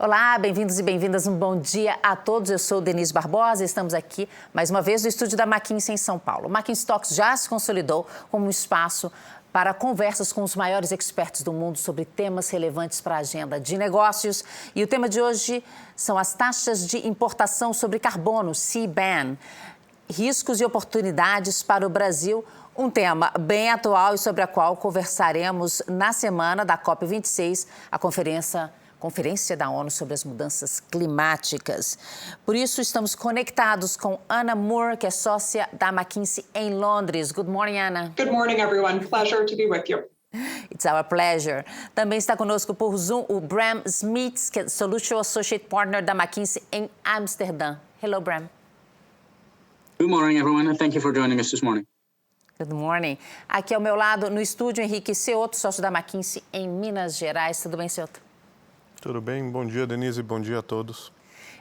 Olá, bem-vindos e bem-vindas, um bom dia a todos. Eu sou Denise Barbosa e estamos aqui mais uma vez no estúdio da McKinsey em São Paulo. O McKinsey Talks já se consolidou como um espaço para conversas com os maiores expertos do mundo sobre temas relevantes para a agenda de negócios. E o tema de hoje são as taxas de importação sobre carbono, CBAM, riscos e oportunidades para o Brasil. Um tema bem atual e sobre a qual conversaremos na semana da COP26, a Conferência da ONU sobre as Mudanças Climáticas. Por isso, estamos conectados com Ana Moore, que é sócia da McKinsey em Londres. Good morning, Ana. Good morning, everyone. Pleasure to be with you. It's our pleasure. Também está conosco por Zoom o Bram Smeets, que é Solution Associate Partner da McKinsey em Amsterdã. Hello, Bram. Good morning, everyone, and thank you for joining us this morning. Good morning. Aqui ao meu lado, no estúdio, Henrique, Ceotto, sócio da McKinsey em Minas Gerais. Tudo bem, Ceotto? Tudo bem? Bom dia, Denise. Bom dia a todos.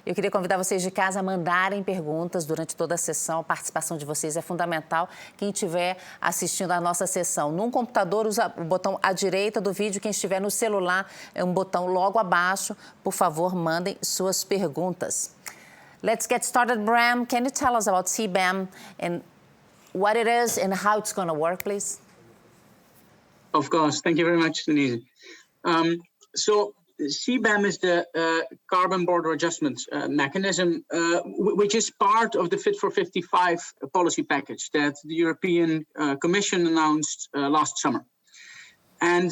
Eu queria convidar vocês de casa a mandarem perguntas durante toda a sessão. A participação de vocês é fundamental. Quem estiver assistindo a nossa sessão num computador, usa o botão à direita do vídeo. Quem estiver no celular, é um botão logo abaixo. Por favor, mandem suas perguntas. Let's get started, Bram. Can you tell us about CBAM and what it is and how it's going to work, please? Of course. Thank you very much, Denise. CBAM is the carbon border adjustment mechanism, which is part of the Fit for 55 policy package that the European Commission announced last summer. And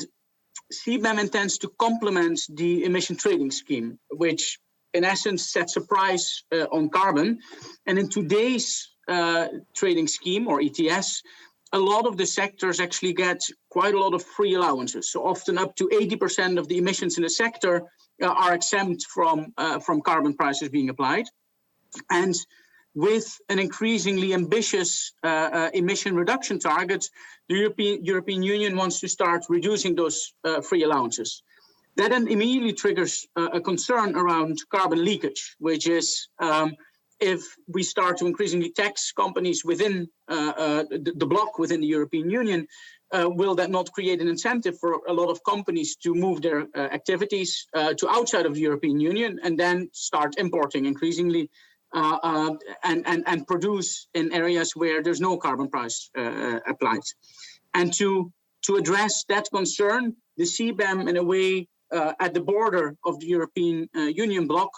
CBAM intends to complement the emission trading scheme, which in essence sets a price on carbon. And in today's trading scheme, or ETS, a lot of the sectors actually get quite a lot of free allowances. So often up to 80% of the emissions in the sector are exempt from carbon prices being applied. And with an increasingly ambitious emission reduction target, the European Union wants to start reducing those free allowances. That then immediately triggers a concern around carbon leakage, which is if we start to increasingly tax companies within the bloc within the European Union, will that not create an incentive for a lot of companies to move their activities to outside of the European Union and then start importing increasingly and produce in areas where there's no carbon price applied? And to address that concern, the CBAM, in a way, at the border of the European Union bloc,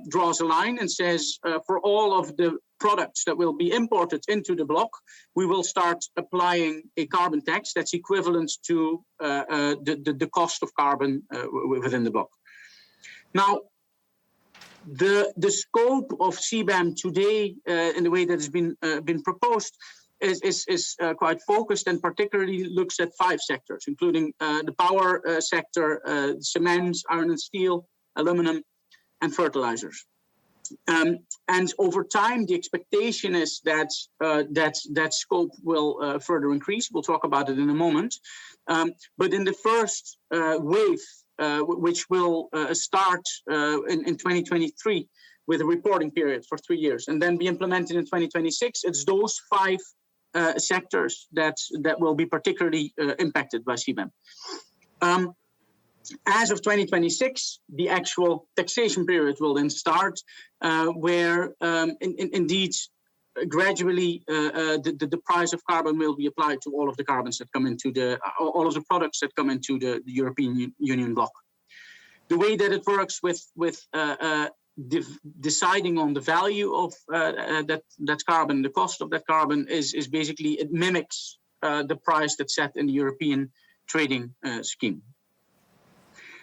draws a line and says for all of the products that will be imported into the bloc, we will start applying a carbon tax that's equivalent to the cost of carbon within the bloc. Now, the scope of CBAM today, in the way that has been proposed, is quite focused and particularly looks at 5 sectors, including the power sector, cement, iron and steel, aluminum, and fertilizers. And over time, the expectation is that that scope will further increase. We'll talk about it in a moment. But in the first wave, which will start in 2023 with a reporting period for 3 years and then be implemented in 2026, it's those 5 sectors that will be particularly impacted by CBAM. As of 2026, the actual taxation period will then start, where indeed gradually the price of carbon will be applied to all of the carbons that come into all of the products that come into the European Union bloc. The way that it works with deciding on the value of that carbon, the cost of that carbon is basically it mimics the price that's set in the European trading scheme.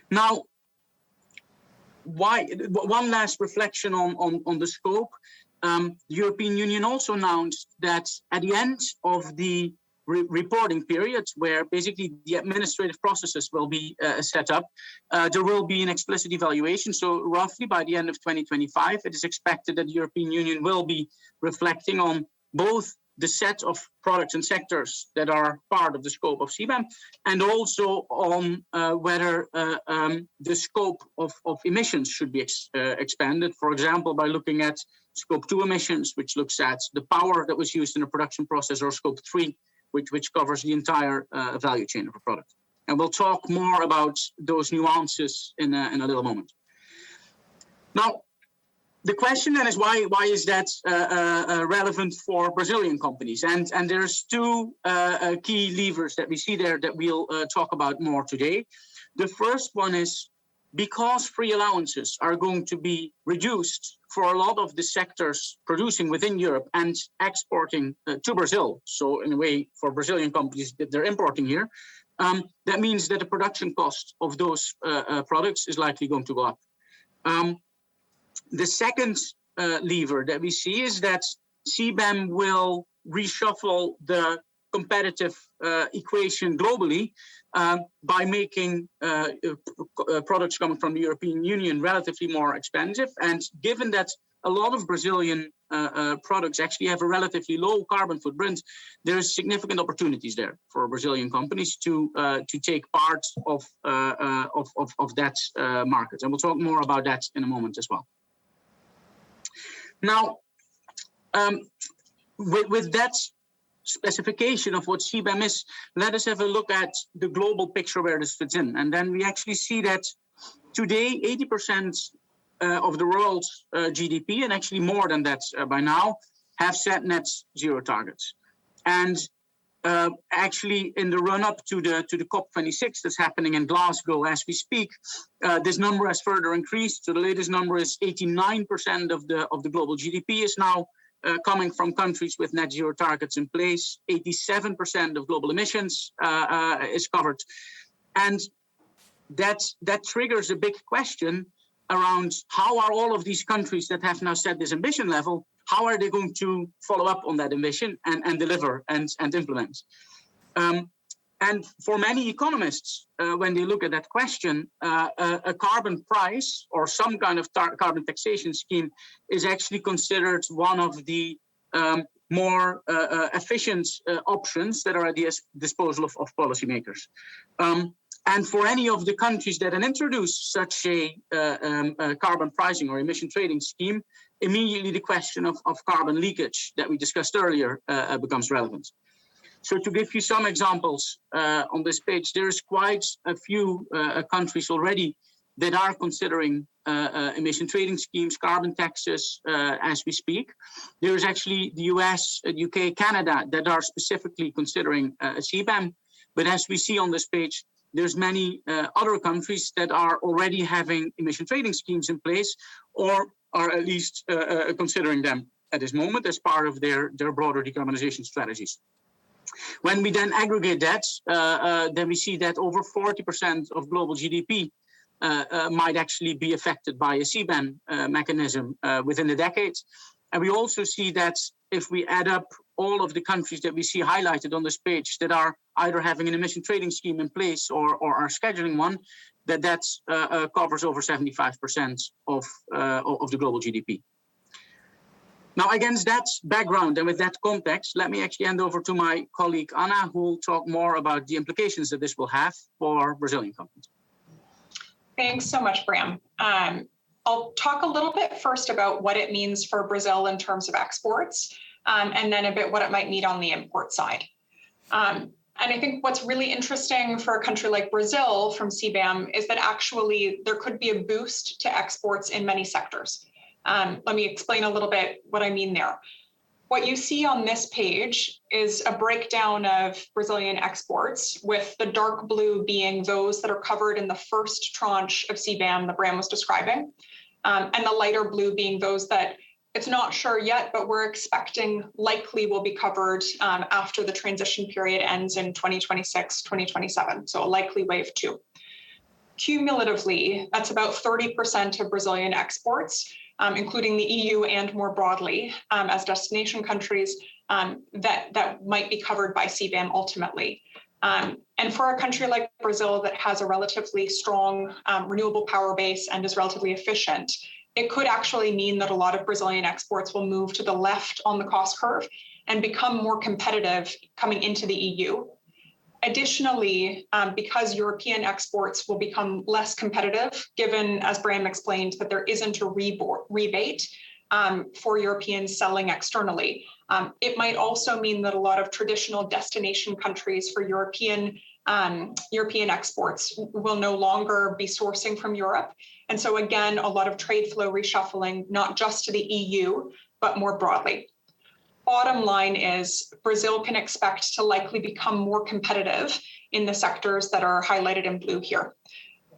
Now, one last reflection on the scope. The European Union also announced that at the end of the reporting period, where basically the administrative processes will be set up, there will be an explicit evaluation. So roughly by the end of 2025, it is expected that the European Union will be reflecting on both the set of products and sectors that are part of the scope of CBAM, and also on whether the scope of emissions should be expanded, for example, by looking at scope 2 emissions, which looks at the power that was used in the production process, or scope 3, which covers the entire value chain of a product. And we'll talk more about those nuances in a little moment. Now, the question then is why is that relevant for Brazilian companies? And there's two key levers that we see there that we'll talk about more today. The first one is because free allowances are going to be reduced for a lot of the sectors producing within Europe and exporting to Brazil. So in a way, for Brazilian companies that they're importing here, that means that the production cost of those products is likely going to go up. The second lever that we see is that CBAM will reshuffle the competitive equation globally by making products coming from the European Union relatively more expensive. And given that a lot of Brazilian products actually have a relatively low carbon footprint, there's significant opportunities there for Brazilian companies to take part of that market. And we'll talk more about that in a moment as well. Now, with that specification of what CBAM is, let us have a look at the global picture where this fits in. And then we actually see that today, 80% of the world's GDP, and actually more than that by now, have set net zero targets. And actually, in the run-up to the COP26 that's happening in Glasgow as we speak, this number has further increased. So the latest number is 89% of the global GDP is now coming from countries with net zero targets in place. 87% of global emissions is covered, and that triggers a big question around how are all of these countries that have now set this ambition level, how are they going to follow up on that ambition and deliver and implement? And for many economists, when they look at that question, a carbon price or some kind of carbon taxation scheme is actually considered one of the more efficient options that are at the disposal of policymakers. And for any of the countries that introduce such a carbon pricing or emission trading scheme, immediately the question of carbon leakage that we discussed earlier becomes relevant. So to give you some examples on this page, there's quite a few countries already that are considering emission trading schemes, carbon taxes as we speak. There's actually the US, UK, Canada that are specifically considering a CBAM. But as we see on this page, there's many other countries that are already having emission trading schemes in place or are at least considering them at this moment as part of their broader decarbonization strategies. When we then aggregate that, then we see that over 40% of global GDP might actually be affected by a CBAM mechanism within the decade. And we also see that if we add up all of the countries that we see highlighted on this page that are either having an emission trading scheme in place or are scheduling one, that covers over 75% of the global GDP. Now, against that background and with that context, let me actually hand over to my colleague Anna, who will talk more about the implications that this will have for Brazilian companies. Thanks so much, Bram. I'll talk a little bit first about what it means for Brazil in terms of exports, and then a bit what it might mean on the import side. And I think what's really interesting for a country like Brazil from CBAM is that actually there could be a boost to exports in many sectors. Let me explain a little bit what I mean there. What you see on this page is a breakdown of Brazilian exports, with the dark blue being those that are covered in the first tranche of CBAM that Bram was describing, and the lighter blue being those that it's not sure yet, but we're expecting likely will be covered after the transition period ends in 2026, 2027, so a likely wave 2. Cumulatively, that's about 30% of Brazilian exports, including the EU and more broadly as destination countries that might be covered by CBAM ultimately. And for a country like Brazil that has a relatively strong renewable power base and is relatively efficient, it could actually mean that a lot of Brazilian exports will move to the left on the cost curve and become more competitive coming into the EU. Additionally, because European exports will become less competitive, given, as Bram explained, that there isn't a rebate for Europeans selling externally, it might also mean that a lot of traditional destination countries for European European exports will no longer be sourcing from Europe. And so again, a lot of trade flow reshuffling, not just to the EU, but more broadly. Bottom line is Brazil can expect to likely become more competitive in the sectors that are highlighted in blue here.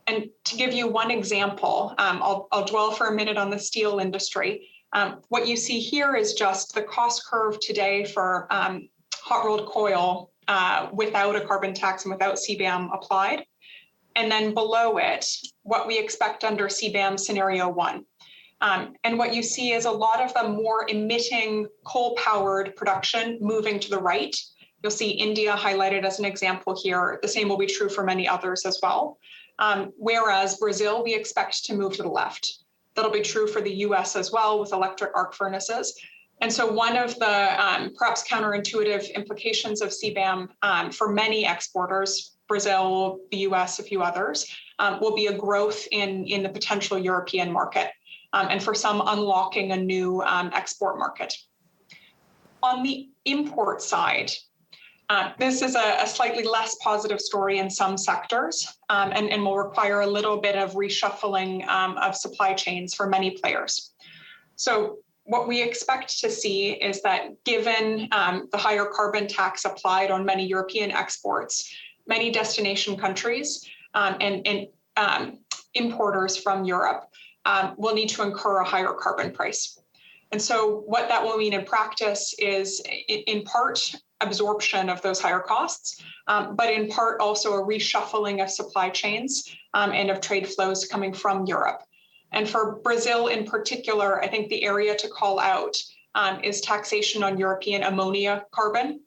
And to give you one example, I'll dwell for a minute on the steel industry. What you see here is just the cost curve today for hot rolled coil without a carbon tax and without CBAM applied. And then below it, what we expect under CBAM scenario 1. And what you see is a lot of the more emitting coal-powered production moving to the right. You'll see India highlighted as an example here. The same will be true for many others as well. Whereas Brazil, we expect to move to the left. That'll be true for the US as well with electric arc furnaces. And so one of the perhaps counterintuitive implications of CBAM for many exporters, Brazil, the US, a few others, will be a growth in the potential European market. And for some, unlocking a new export market. On the import side, this is a slightly less positive story in some sectors and will require a little bit of reshuffling of supply chains for many players. So what we expect to see is that given the higher carbon tax applied on many European exports, many destination countries and importers from Europe will need to incur a higher carbon price. And so what that will mean in practice is in part absorption of those higher costs, but in part also a reshuffling of supply chains and of trade flows coming from Europe. And for Brazil in particular, I think the area to call out is taxation on European ammonia carbon,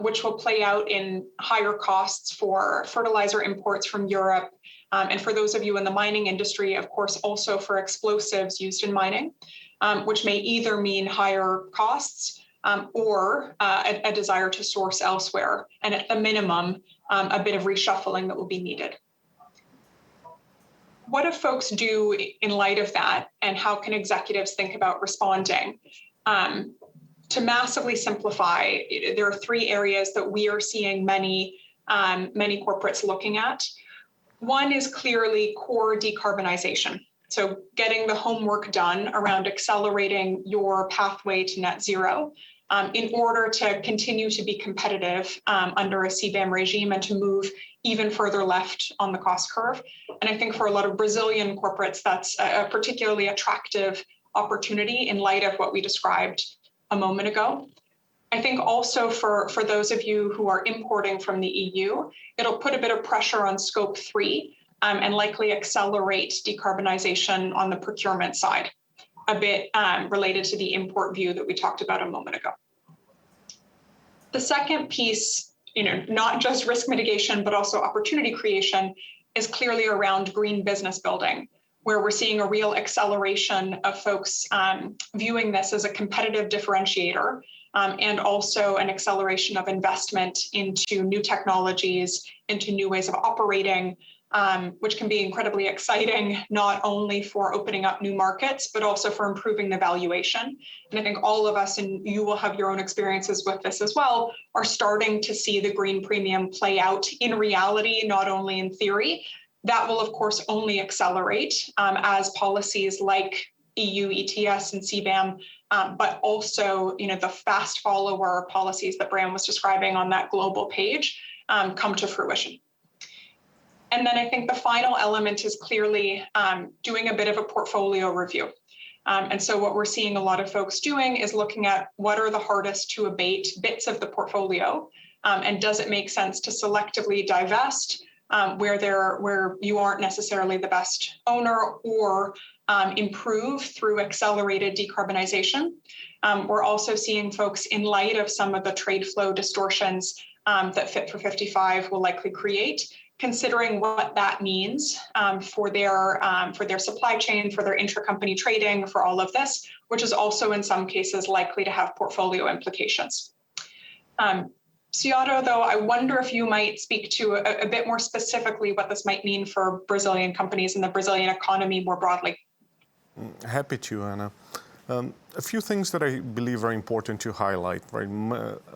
which will play out in higher costs for fertilizer imports from Europe. And for those of you in the mining industry, of course, also for explosives used in mining, which may either mean higher costs or a desire to source elsewhere. And at the minimum, a bit of reshuffling that will be needed. What do folks do in light of that? And how can executives think about responding? To massively simplify, there are 3 areas that we are seeing many corporates looking at. One is clearly core decarbonization. So getting the homework done around accelerating your pathway to net zero in order to continue to be competitive under a CBAM regime and to move even further left on the cost curve. And I think for a lot of Brazilian corporates, that's a particularly attractive opportunity in light of what we described a moment ago. I think also for those of you who are importing from the EU, it'll put a bit of pressure on scope 3 and likely accelerate decarbonization on the procurement side, a bit related to the import view that we talked about a moment ago. The second piece, not just risk mitigation, but also opportunity creation, is clearly around green business building, where we're seeing a real acceleration of folks viewing this as a competitive differentiator and also an acceleration of investment into new technologies, into new ways of operating, which can be incredibly exciting, not only for opening up new markets, but also for improving the valuation. And I think all of us, and you will have your own experiences with this as well, are starting to see the green premium play out in reality, not only in theory. That will, of course, only accelerate as policies like EU ETS and CBAM, but also, the fast follower policies that Bram was describing on that global page come to fruition. And then I think the final element is clearly doing a bit of a portfolio review. And so what we're seeing a lot of folks doing is looking at what are the hardest to abate bits of the portfolio, and does it make sense to selectively divest where you aren't necessarily the best owner, or improve through accelerated decarbonization. We're also seeing folks, in light of some of the trade flow distortions that Fit for 55 will likely create, considering what that means for their supply chain, for their intracompany trading, for all of this, which is also in some cases likely to have portfolio implications. Ceotto, though, I wonder if you might speak to a bit more specifically what this might mean for Brazilian companies and the Brazilian economy more broadly. Happy to, Anna. A few things that I believe are important to highlight. Right?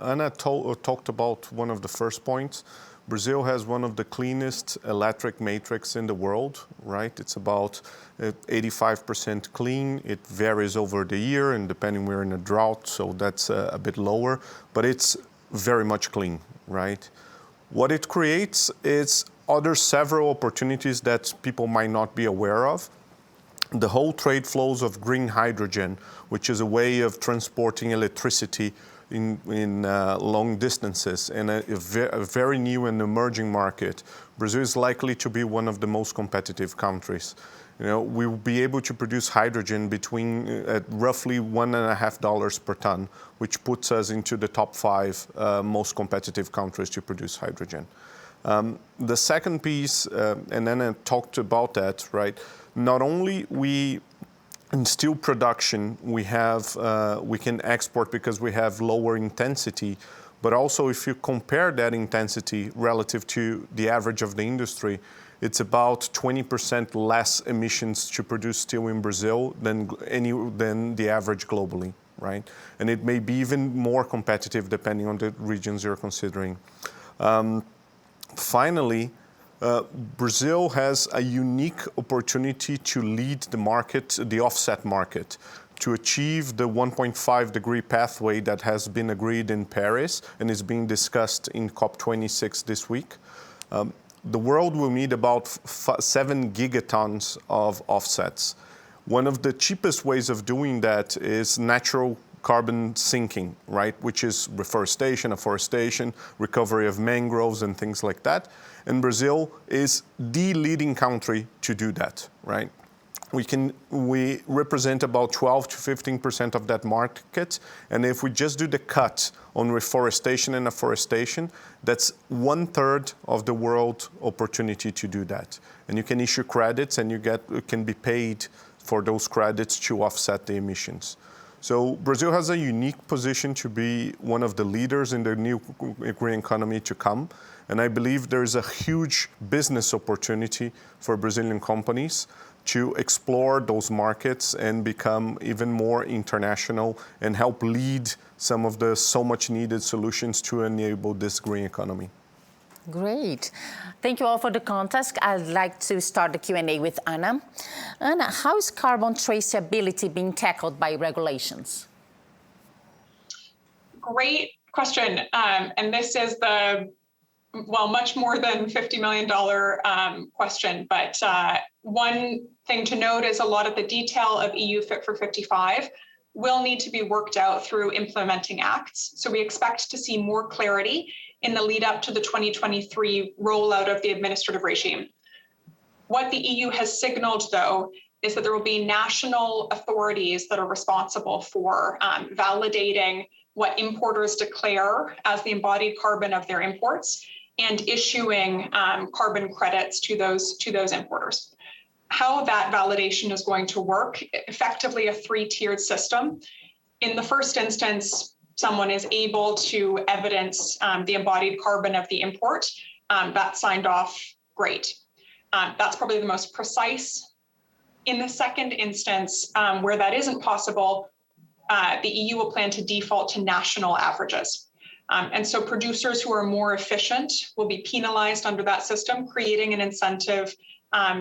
Anna talked about one of the first points, Brazil has one of the cleanest electric matrix in the world, right? It's about 85% clean. It varies over the year, and depending we're in a drought, so that's a bit lower, but it's very much clean, right? What it creates is other several opportunities that people might not be aware of. The whole trade flows of green hydrogen, which is a way of transporting electricity in long distances, and a very new and emerging market. Brazil is likely to be one of the most competitive countries. You know, we will be able to produce hydrogen between at roughly $1.50 per ton, which puts us into the top 5 most competitive countries to produce hydrogen. The second piece, and then I talked about that, right? Not only in steel production, we can export because we have lower intensity, but also if you compare that intensity relative to the average of the industry, it's about 20% less emissions to produce steel in Brazil than the average globally, right? And it may be even more competitive depending on the regions you're considering. Finally, Brazil has a unique opportunity to lead the market, the offset market, to achieve the 1.5 degree pathway that has been agreed in Paris and is being discussed in COP26 this week. The world will need about 7 gigatons of offsets. One of the cheapest ways of doing that is natural carbon sinking, right? Which is afforestation, recovery of mangroves and things like that. And Brazil is the leading country to do that, right? We represent about 12 to 15% of that market. And if we just do the cut on reforestation and afforestation, that's 1/3 of the world opportunity to do that. And you can issue credits and you can be paid for those credits to offset the emissions. So Brazil has a unique position to be one of the leaders in the new green economy to come. And I believe there's a huge business opportunity for Brazilian companies to explore those markets and become even more international and help lead some of the so much needed solutions to enable this green economy. Great. Thank you all for the context. I'd like to start the Q&A with Anna. Anna, how is carbon traceability being tackled by regulations? Great question. And this is much more than $50 million question. But one thing to note is a lot of the detail of EU Fit for 55 will need to be worked out through implementing acts. So we expect to see more clarity in the lead up to the 2023 rollout of the administrative regime. What the EU has signaled, though, is that there will be national authorities that are responsible for validating what importers declare as the embodied carbon of their imports and issuing carbon credits to those importers. How that validation is going to work, effectively a 3-tiered system. In the first instance, someone is able to evidence the embodied carbon of the import. That's signed off, great. That's probably the most precise. In the second instance, where that isn't possible, the EU will plan to default to national averages. And so producers who are more efficient will be penalized under that system, creating an incentive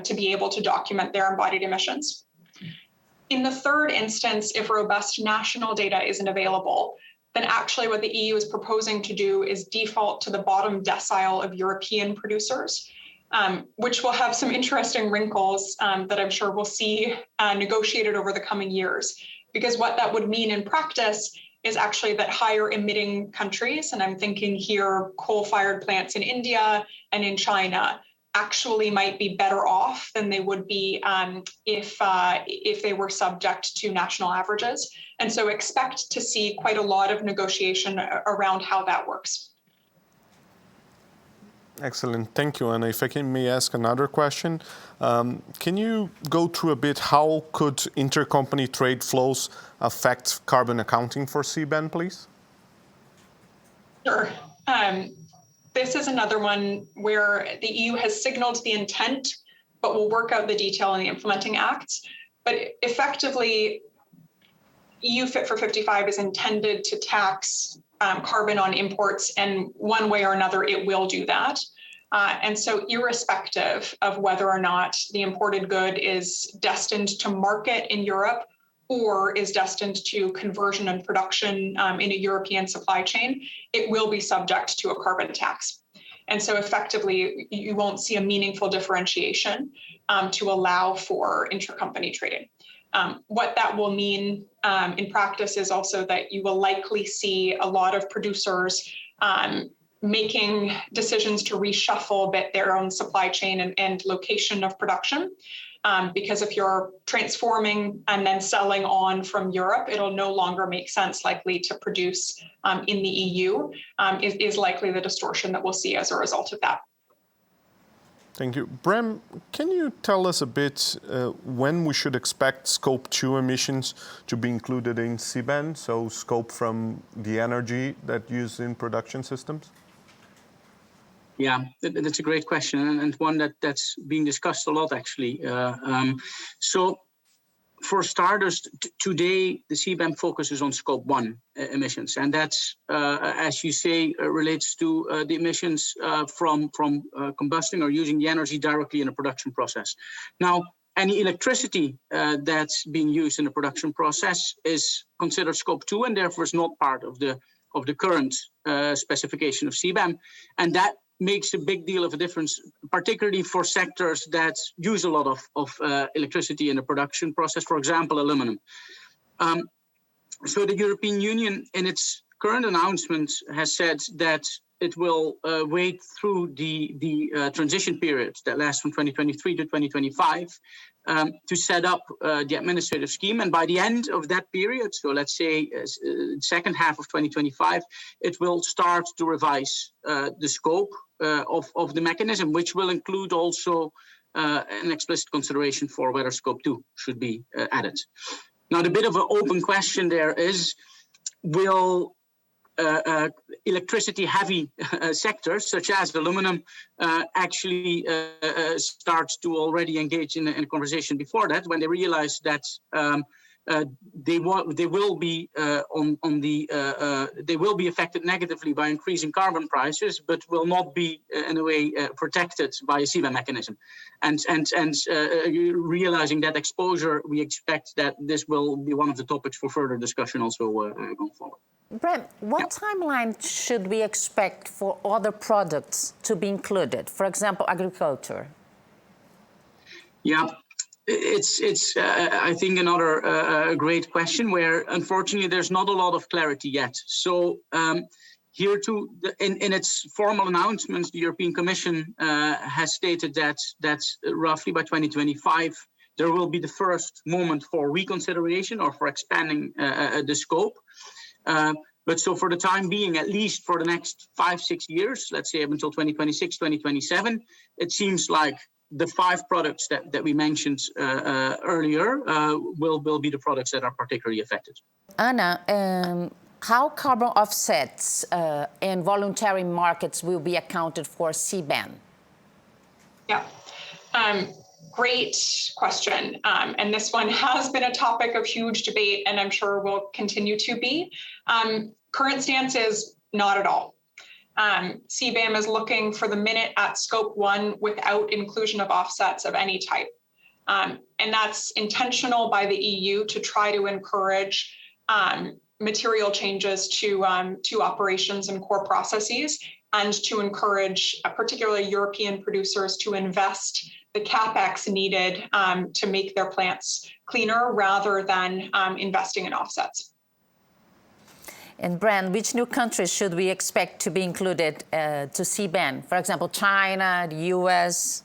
to be able to document their embodied emissions. In the third instance, if robust national data isn't available, then actually what the EU is proposing to do is default to the bottom decile of European producers, which will have some interesting wrinkles that I'm sure we'll see negotiated over the coming years. Because what that would mean in practice is actually that higher emitting countries, and I'm thinking here coal-fired plants in India and in China, actually might be better off than they would be if they were subject to national averages. And so expect to see quite a lot of negotiation around how that works. Excellent. Thank you, Anna. If I may ask another question, can you go through a bit how could intercompany trade flows affect carbon accounting for CBAM, please? Sure. This is another one where the EU has signaled the intent, but will work out the detail in the implementing acts. But effectively, EU Fit for 55 is intended to tax carbon on imports, and one way or another, it will do that. And so irrespective of whether or not the imported good is destined to market in Europe or is destined to conversion and production in a European supply chain, it will be subject to a carbon tax. And so effectively, you won't see a meaningful differentiation to allow for intracompany trading. What that will mean in practice is also that you will likely see a lot of producers making decisions to reshuffle a bit their own supply chain and location of production. Because if you're transforming and then selling on from Europe, it'll no longer make sense likely to produce in the EU, is likely the distortion that we'll see as a result of that. Thank you. Bram, can you tell us a bit when we should expect Scope 2 emissions to be included in CBAM, so scope from the energy that used in production systems? Yeah, that's a great question, and one that's being discussed a lot, actually. So for starters, today, the CBAM focuses on Scope 1 emissions, and that's, as you say, relates to the emissions from combusting or using the energy directly in a production process. Now, any electricity that's being used in the production process is considered Scope 2, and therefore is not part of the current specification of CBAM, and that makes a big deal of a difference, particularly for sectors that use a lot of electricity in the production process, for example, aluminum. So the European Union, in its current announcement, has said that it will wait through the transition period that lasts from 2023 to 2025 to set up the administrative scheme. And by the end of that period, so let's say second half of 2025, it will start to revise the scope of the mechanism, which will include also an explicit consideration for whether Scope 2 should be added. Now, the bit of an open question there is, will electricity-heavy sectors, such as aluminum, actually start to already engage in a conversation before that, when they realize that they will be affected negatively by increasing carbon prices, but will not be in a way protected by a CBAM mechanism. And realizing that exposure, we expect that this will be one of the topics for further discussion also going forward. Bram, what timeline should we expect for other products to be included? For example, agriculture. Yeah. It's I think another great question where unfortunately there's not a lot of clarity yet. So here too, in its formal announcements, the European Commission has stated that roughly by 2025 there will be the first moment for reconsideration or for expanding the scope. But so for the time being, at least for the next 5-6 years, let's say up until 2026, 2027, it seems like the 5 products that we mentioned earlier will be the products that are particularly affected. Anna, how carbon offsets and voluntary markets will be accounted for CBAM? Yeah, great question. And this one has been a topic of huge debate, and I'm sure will continue to be. Current stance is not at all. CBAM is looking for the minute at Scope 1 without inclusion of offsets of any type. And that's intentional by the EU to try to encourage material changes to operations and core processes, and to encourage particularly European producers to invest the capex needed to make their plants cleaner rather than investing in offsets. And Bram, which new countries should we expect to be included to CBAM? For example, China, the US?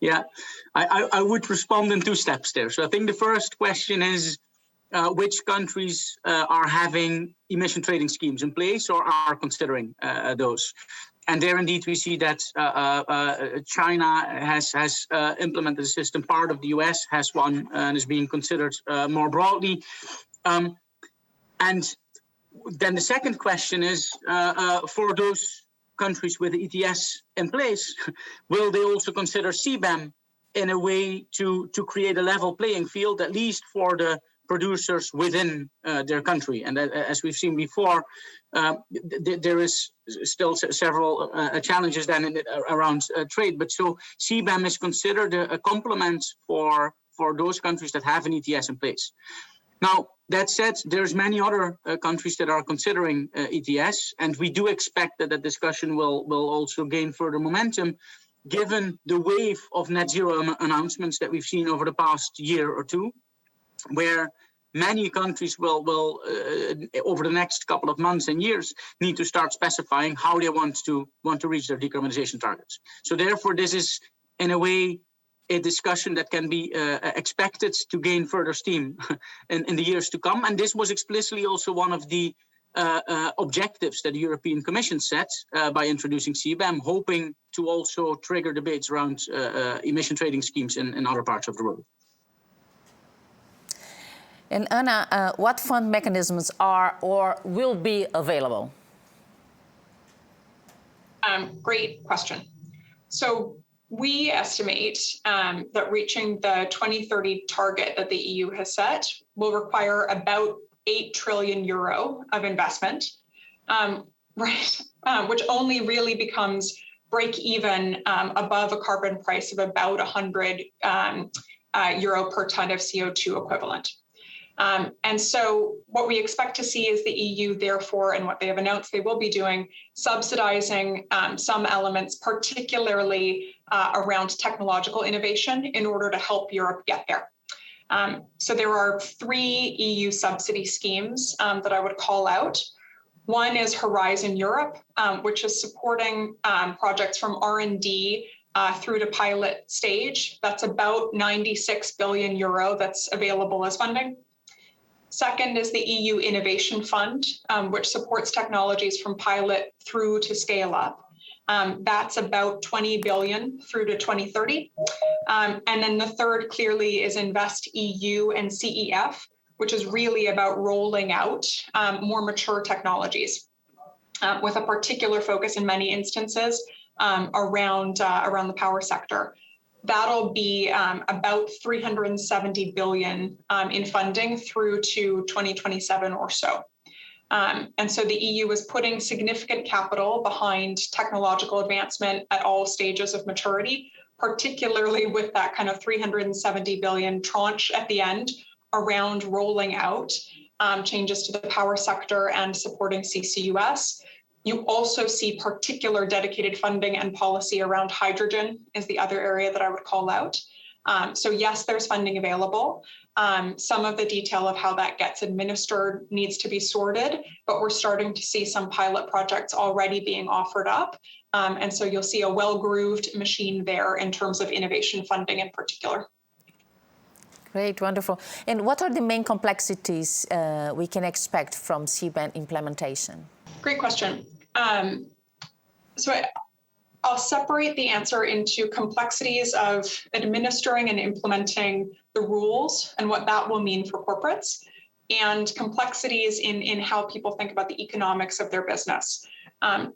Yeah, I would respond in 2 steps there. So I think the first question is which countries are having emission trading schemes in place or are considering those. And there indeed we see that China has implemented a system. Part of the US has one and is being considered more broadly. And then the second question is, for those countries with the ETS in place, will they also consider CBAM in a way to create a level playing field, at least for the producers within their country. And as we've seen before, there is still several challenges then around trade. But so CBAM is considered a complement for those countries that have an ETS in place. Now, that said, there's many other countries that are considering ETS, and we do expect that the discussion will also gain further momentum, given the wave of net zero announcements that we've seen over the past year or two, where many countries will over the next couple of months and years, need to start specifying how they want to reach their decarbonization targets. So therefore, this is, in a way, a discussion that can be expected to gain further steam in the years to come. And this was explicitly also one of the objectives that the European Commission set by introducing CBAM, hoping to also trigger debates around emission trading schemes in other parts of the world. And Anna, what fund mechanisms are or will be available? Great question. So we estimate that reaching the 2030 target that the EU has set will require about 8 trillion euro of investment, which only really becomes break even above a carbon price of about 100 euro per ton of CO2 equivalent. And so what we expect to see is the EU, therefore, and what they have announced they will be doing, subsidizing some elements, particularly around technological innovation, in order to help Europe get there. So there are 3 EU subsidy schemes that I would call out. One is Horizon Europe, which is supporting projects from R&D through to pilot stage. That's about 96 billion euro that's available as funding. Second is the EU Innovation Fund, which supports technologies from pilot through to scale up. That's about 20 billion through to 2030. And then the third clearly is Invest EU and CEF, which is really about rolling out more mature technologies with a particular focus in many instances around the power sector. That'll be about 370 billion in funding through to 2027 or so. And so the EU is putting significant capital behind technological advancement at all stages of maturity, particularly with that kind of 370 billion tranche at the end around rolling out changes to the power sector and supporting CCUS. You also see particular dedicated funding and policy around hydrogen is the other area that I would call out. So yes, there's funding available. Some of the detail of how that gets administered needs to be sorted, but we're starting to see some pilot projects already being offered up. And so you'll see a well-grooved machine there in terms of innovation funding in particular. Great, wonderful. And what are the main complexities we can expect from CBAM implementation? Great question. So I'll separate the answer into complexities of administering and implementing the rules and what that will mean for corporates, and complexities in how people think about the economics of their business.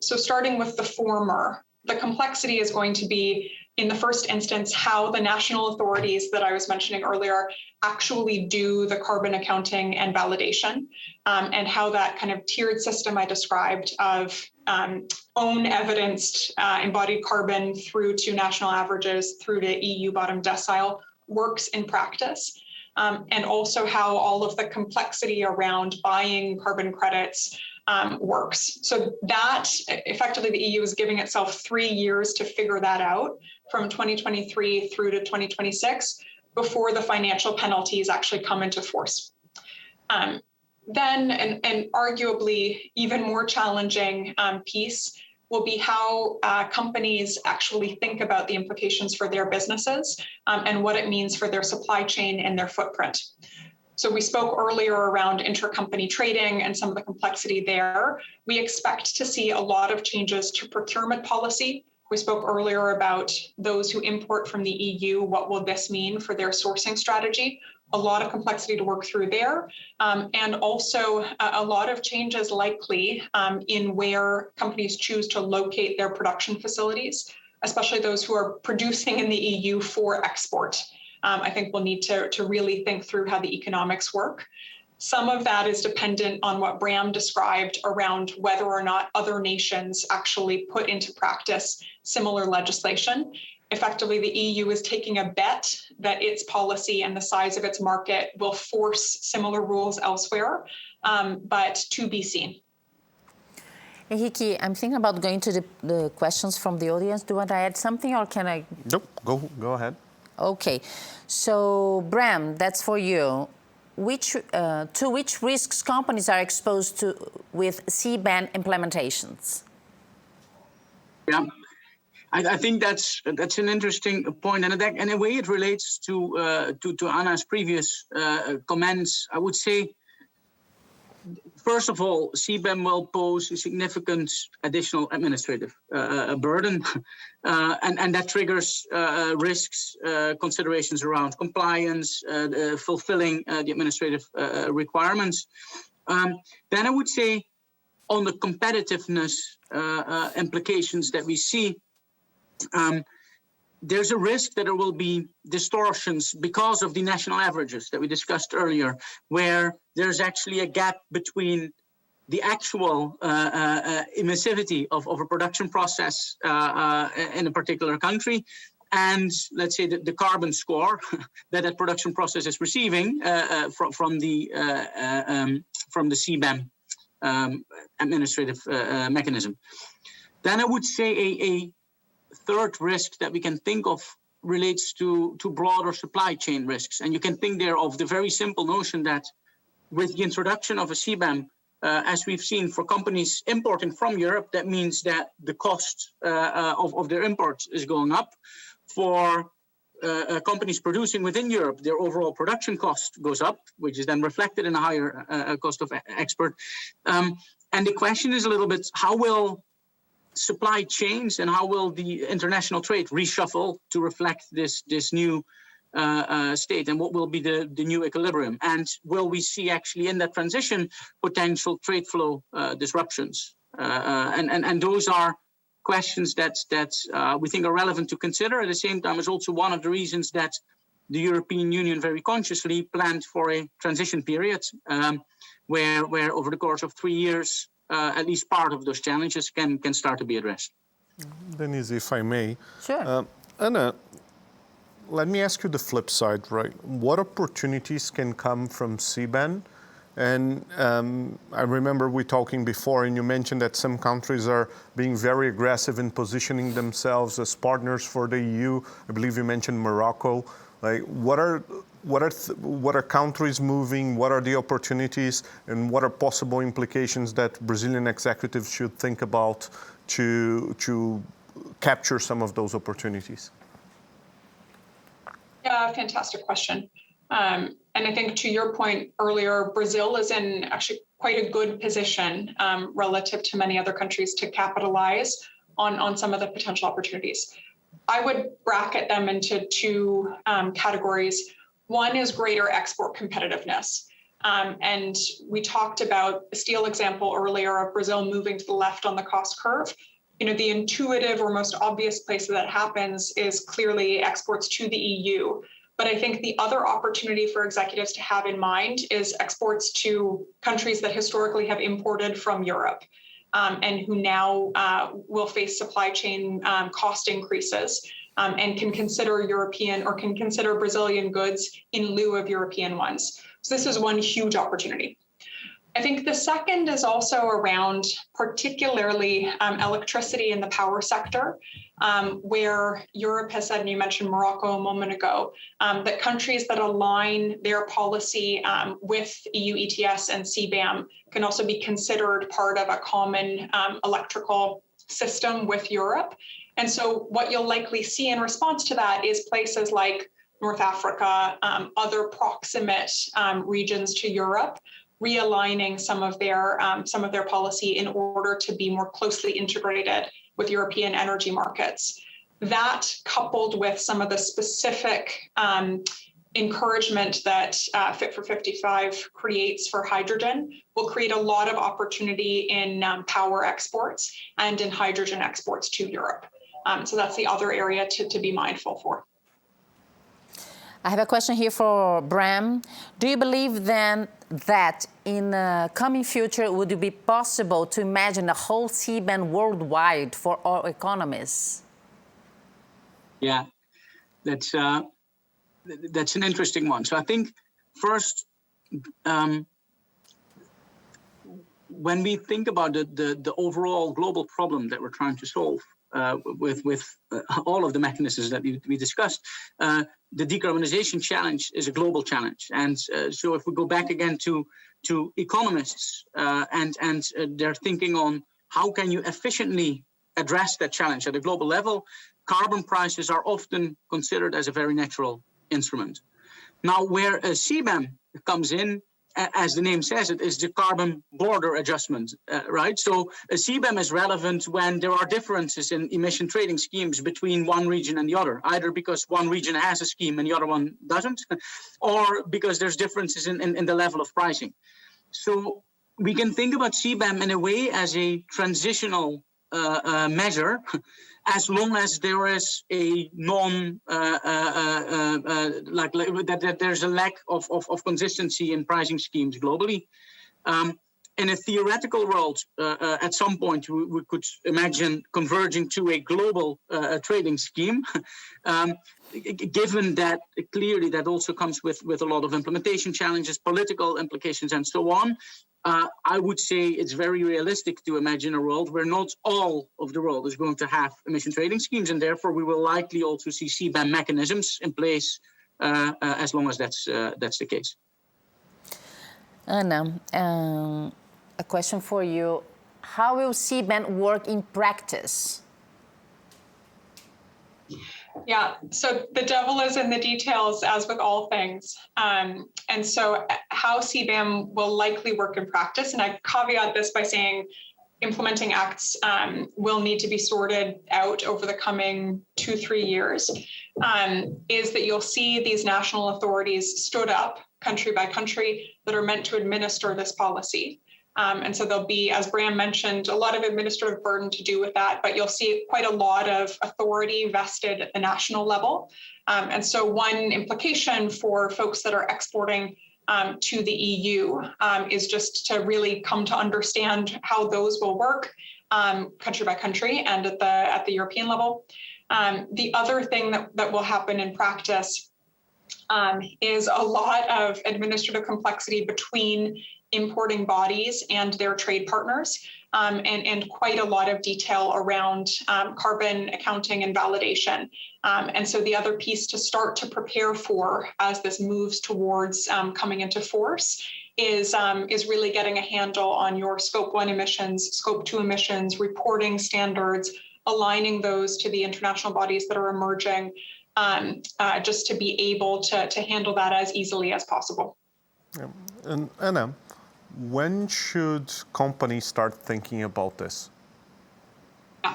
So starting with the former, the complexity is going to be, in the first instance, how the national authorities that I was mentioning earlier actually do the carbon accounting and validation, and how that kind of tiered system I described of own evidenced embodied carbon through to national averages through to EU bottom decile works in practice. And also how all of the complexity around buying carbon credits works. So that effectively the EU is giving itself 3 years to figure that out from 2023 through to 2026 before the financial penalties actually come into force. Then, and arguably even more challenging piece will be how companies actually think about the implications for their businesses and what it means for their supply chain and their footprint. So we spoke earlier around intercompany trading and some of the complexity there. We expect to see a lot of changes to procurement policy. We spoke earlier about those who import from the EU. What will this mean for their sourcing strategy? A lot of complexity to work through there. And also a lot of changes likely in where companies choose to locate their production facilities, especially those who are producing in the EU for export. I think we'll need to really think through how the economics work. Some of that is dependent on what Bram described around whether or not other nations actually put into practice similar legislation. Effectively, the EU is taking a bet that its policy and the size of its market will force similar rules elsewhere, but to be seen. Henrique, I'm thinking about going to the questions from the audience. Do you want to add something, or can I? Nope, go ahead. Okay, so Bram, that's for you. To which risks companies are exposed to with CBAM implementations? Yeah, I think that's an interesting point, and in a way it relates to Anna's previous comments. I would say, first of all, CBAM will pose a significant additional administrative burden, and that triggers risks, considerations around compliance, fulfilling the administrative requirements. Then I would say, on the competitiveness implications that we see, there's a risk that there will be distortions because of the national averages that we discussed earlier, where there's actually a gap between the actual emissivity of a production process in a particular country and, let's say, the carbon score that production process is receiving from the CBAM administrative mechanism. Then I would say a third risk that we can think of relates to broader supply chain risks. And you can think there of the very simple notion that with the introduction of a CBAM, as we've seen for companies importing from Europe, that means that the cost of their imports is going up. For companies producing within Europe, their overall production cost goes up, which is then reflected in a higher cost of export. And the question is a little bit, how will supply chains and how will the international trade reshuffle to reflect this new state, and what will be the new equilibrium? And will we see actually in that transition potential trade flow disruptions? And those are questions that we think are relevant to consider. At the same time, is also one of the reasons that the European Union very consciously planned for a transition period where over the course of 3 years, at least part of those challenges can start to be addressed. Denise, if I may. Sure. Anna, let me ask you the flip side, right? What opportunities can come from CBAM? And I remember we talking before, and you mentioned that some countries are being very aggressive in positioning themselves as partners for the EU. I believe you mentioned Morocco. Like, what are countries moving? What are the opportunities, and what are possible implications that Brazilian executives should think about to capture some of those opportunities? Yeah, fantastic question. And I think to your point earlier, Brazil is in actually quite a good position relative to many other countries to capitalize on some of the potential opportunities. I would bracket them into two categories. One is greater export competitiveness. And we talked about the steel example earlier of Brazil moving to the left on the cost curve. You know, the intuitive or most obvious place that happens is clearly exports to the EU. But I think the other opportunity for executives to have in mind is exports to countries that historically have imported from Europe and who now will face supply chain cost increases and can consider Brazilian goods in lieu of European ones. So this is one huge opportunity. I think the second is also around particularly electricity in the power sector, where Europe has said, and you mentioned Morocco a moment ago, that countries that align their policy with EU ETS and CBAM can also be considered part of a common electrical system with Europe. And so what you'll likely see in response to that is places like North Africa, other proximate regions to Europe, realigning some of their policy in order to be more closely integrated with European energy markets. That, coupled with some of the specific encouragement that Fit for 55 creates for hydrogen, will create a lot of opportunity in power exports and in hydrogen exports to Europe. So that's the other area to be mindful for. I have a question here for Bram. Do you believe then that in the coming future would it be possible to imagine a whole CBAM worldwide for all economies? Yeah, that's an interesting one. So I think first, when we think about the overall global problem that we're trying to solve with all of the mechanisms that we discussed, the decarbonization challenge is a global challenge. And so if we go back again to economists and they're thinking on how can you efficiently address that challenge at a global level, carbon prices are often considered as a very natural instrument. Now, where a CBAM comes in, as the name says, it is the carbon border adjustment, right? So a CBAM is relevant when there are differences in emission trading schemes between one region and the other, either because one region has a scheme and the other one doesn't, or because there's differences in the level of pricing. So we can think about CBAM in a way as a transitional measure, as long as there is a that there's a lack of consistency in pricing schemes globally. In a theoretical world, at some point we could imagine converging to a global trading scheme. Given that clearly that also comes with a lot of implementation challenges, political implications, and so on. I would say it's very realistic to imagine a world where not all of the world is going to have emission trading schemes, and therefore we will likely also see CBAM mechanisms in place as long as that's the case. Anna, a question for you. How will CBAM work in practice? Yeah, so the devil is in the details, as with all things. And so how CBAM will likely work in practice, and I caveat this by saying implementing acts will need to be sorted out over the coming 2-3 years, is that you'll see these national authorities stood up country by country that are meant to administer this policy. And so there'll be, as Bram mentioned, a lot of administrative burden to do with that, but you'll see quite a lot of authority vested at the national level. And so one implication for folks that are exporting to the EU is just to really come to understand how those will work country by country and at the European level. The other thing that will happen in practice is a lot of administrative complexity between importing bodies and their trade partners, and quite a lot of detail around carbon accounting and validation. And so the other piece to start to prepare for as this moves towards coming into force is really getting a handle on your Scope 1 emissions, Scope 2 emissions, reporting standards, aligning those to the international bodies that are emerging, just to be able to handle that as easily as possible. Yeah. And Anna, when should companies start thinking about this? Yeah.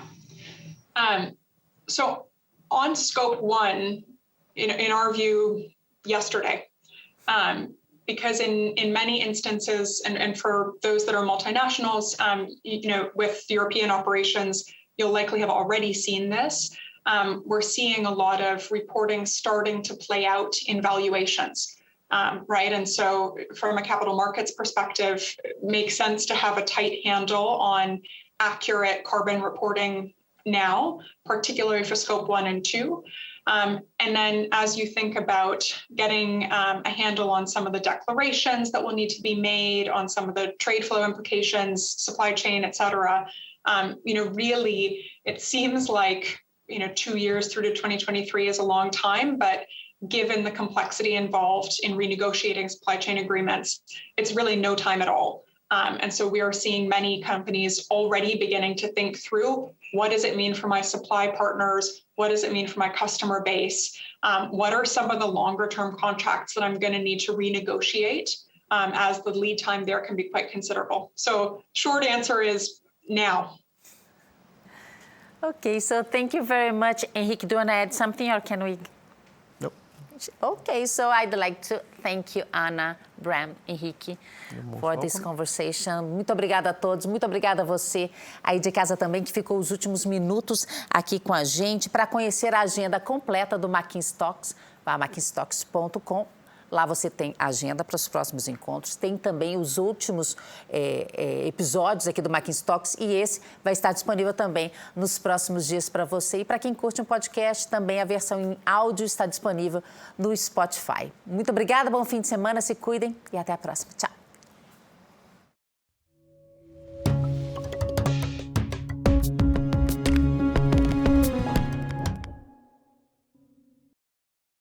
So on Scope 1, in our view, yesterday, because in many instances, and for those that are multinationals, with European operations, you'll likely have already seen this. We're seeing a lot of reporting starting to play out in valuations. Right. And so from a capital markets perspective, it makes sense to have a tight handle on accurate carbon reporting now, particularly for Scope 1 and 2. And then as you think about getting a handle on some of the declarations that will need to be made, on some of the trade flow implications, supply chain, et cetera, really, it seems like 2 years through to 2023 is a long time, but given the complexity involved in renegotiating supply chain agreements, it's really no time at all. And so we are seeing many companies already beginning to think through, what does it mean for my supply partners? What does it mean for my customer base? What are some of the longer term contracts that I'm going to need to renegotiate, as the lead time there can be quite considerable? So short answer is now. Okay, so thank you very much. Henrique, do you want to add something, or can we? Nope. gente. Okay, so I'd like to thank you, Ana, Bram, Henrique, for this conversation. Muito obrigada a todos, muito obrigada a você aí de casa também, que ficou os últimos minutos aqui com a gente. Para conhecer a agenda completa do McKinsey Talks, vá a mckinseytalks.com. Lá você tem a agenda para os próximos encontros, tem também os últimos episódios aqui do McKinsey Talks e esse vai estar disponível também nos próximos dias para você. E para quem curte um podcast, também a versão em áudio está disponível no Spotify. Muito obrigada, bom fim de semana, se cuidem e até a próxima. Tchau!